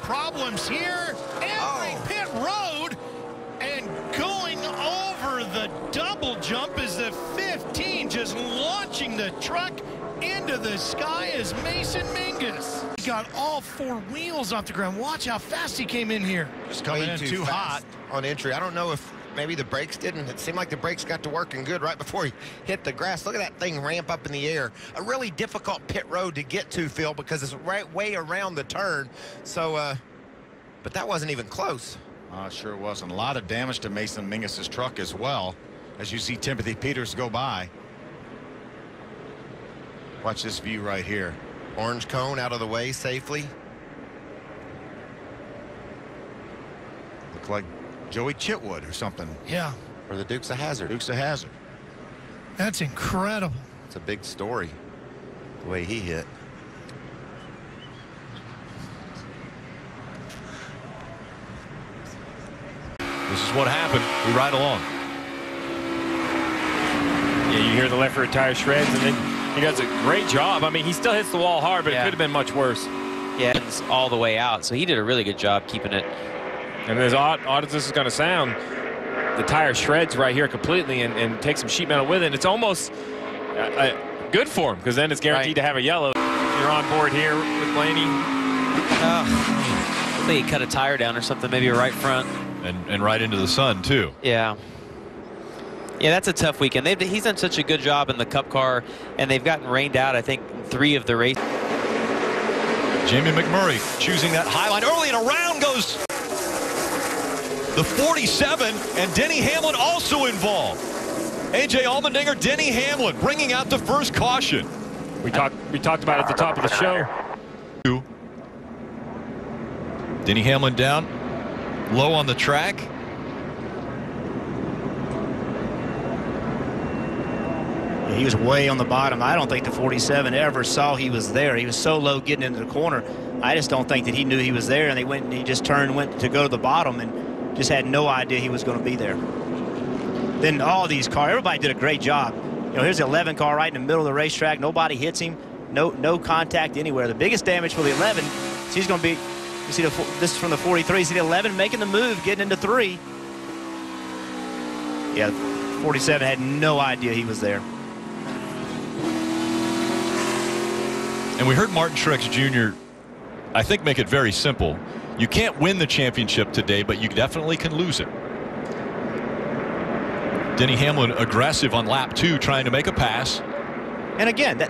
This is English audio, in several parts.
problems here. Entering pit road and going over the double jump is the 15, just launching the truck into the sky is Mason Mingus. He got all four wheels off the ground. Watch how fast he came in here. Just coming in too hot on entry. I don't know if maybe the brakes didn't. It seemed like the brakes got to working good right before he hit the grass. Look at that thing ramp up in the air. A really difficult pit road to get to, Phil, because it's right way around the turn. So, but that wasn't even close. Sure wasn't. A lot of damage to Mason Mingus's truck as well, as you see Timothy Peters go by. Watch this view right here. Orange cone out of the way safely. Look like Joey Chitwood or something. Yeah. Or the Dukes of Hazzard. Dukes of Hazzard. That's incredible. It's a big story, the way he hit. This is what happened. We ride along. Yeah, you hear the left rear tire shreds, and then he does a great job. I mean, he still hits the wall hard, but it could have been much worse. Yeah, it's all the way out, so he did a really good job keeping it. And as odd as this is going to sound, the tire shreds right here completely and takes some sheet metal with it. And it's almost good for him, because then it's guaranteed to have a yellow. You're on board here with Blaney. I think he cut a tire down or something, maybe a right front. And right into the sun, too. Yeah. Yeah, that's a tough weekend. He's done such a good job in the Cup car, and they've gotten rained out, I think, in 3 of the races. Jamie McMurray choosing that high line early, and around goes the 47, and Denny Hamlin also involved. A.J. Allmendinger, Denny Hamlin bringing out the first caution. We talked about it at the top of the show. Denny Hamlin down low on the track. He was way on the bottom. I don't think the 47 ever saw he was there. He was so low getting into the corner. I just don't think that he knew he was there, and he just turned, went to go to the bottom, and just had no idea he was going to be there. Then all these cars, everybody did a great job. You know, here's the 11 car right in the middle of the racetrack. Nobody hits him. No contact anywhere. The biggest damage for the 11, she's going to be, you see, this is from the 43. You see the 11 making the move, getting into 3. Yeah, 47 had no idea he was there. And we heard Martin Truex Jr., I think, make it very simple. You can't win the championship today, but you definitely can lose it. Denny Hamlin aggressive on lap 2, trying to make a pass. And again,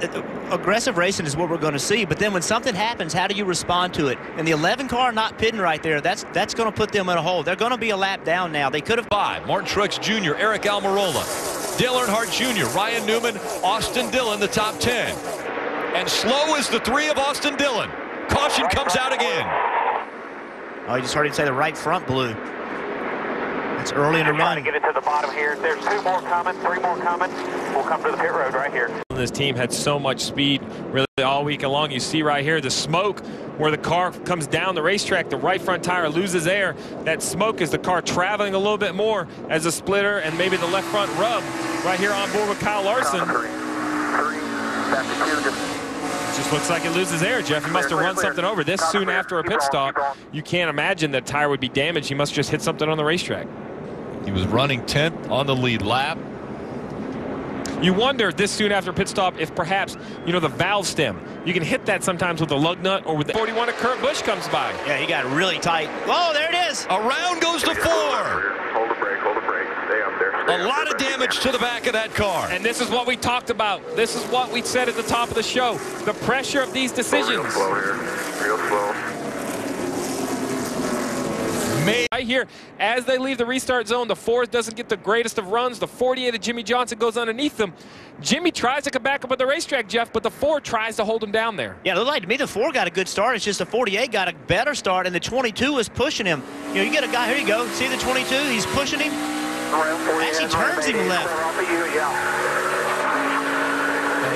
aggressive racing is what we're going to see. But then when something happens, how do you respond to it? And the 11 car not pitting right there, that's going to put them in a hole. They're going to be a lap down now. They could have. Martin Truex Jr., Eric Almirola, Dale Earnhardt Jr., Ryan Newman, Austin Dillon, the top 10. And slow is the 3 of Austin Dillon. Caution comes out again. Oh, you just heard him say the right front blew. It's early in the run. Trying to get it to the bottom here. There's 2 more coming, 3 more coming. We'll come to the pit road right here. This team had so much speed really all week long. You see right here the smoke where the car comes down the racetrack. The right front tire loses air. That smoke is the car traveling a little bit more as a splitter, and maybe the left front rub right here on board with Kyle Larson. 3, back to 2, just looks like it loses air, Jeff. He must have run something over this soon after a pit stop. You can't imagine that tire would be damaged. He must just hit something on the racetrack. He was running 10th on the lead lap. You wonder this soon after pit stop if perhaps, you know, the valve stem, you can hit that sometimes with the lug nut or with the 41 if Kurt Busch comes by. Yeah, he got really tight. Oh, there it is. Around goes the 4. Hold the brake, hold the brake. Stay up there. A lot of damage to the back of that car. And this is what we talked about. This is what we said at the top of the show. The pressure of these decisions. Real slow here. Real slow. Right here, as they leave the restart zone, the 4 doesn't get the greatest of runs. The 48 of Jimmy Johnson goes underneath them. Jimmy tries to come back up at the racetrack, Jeff, but the 4 tries to hold him down there. Yeah, it looked like to me the 4 got a good start. It's just the 48 got a better start, and the 22 is pushing him. You know, you get a guy, here you go. See the 22? He's pushing him. Actually turns him left.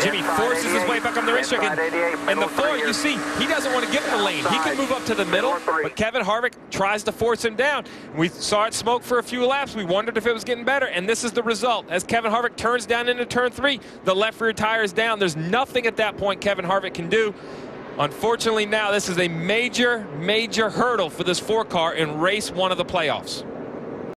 Jimmy forces his way back on the racetrack, and the 4, you see, he doesn't want to give him the lane. He can move up to the middle, but Kevin Harvick tries to force him down. We saw it smoke for a few laps. We wondered if it was getting better, and this is the result. As Kevin Harvick turns down into turn 3, the left rear tire is down. There's nothing at that point Kevin Harvick can do. Unfortunately, now this is a major, major hurdle for this 4 car in race 1 of the playoffs.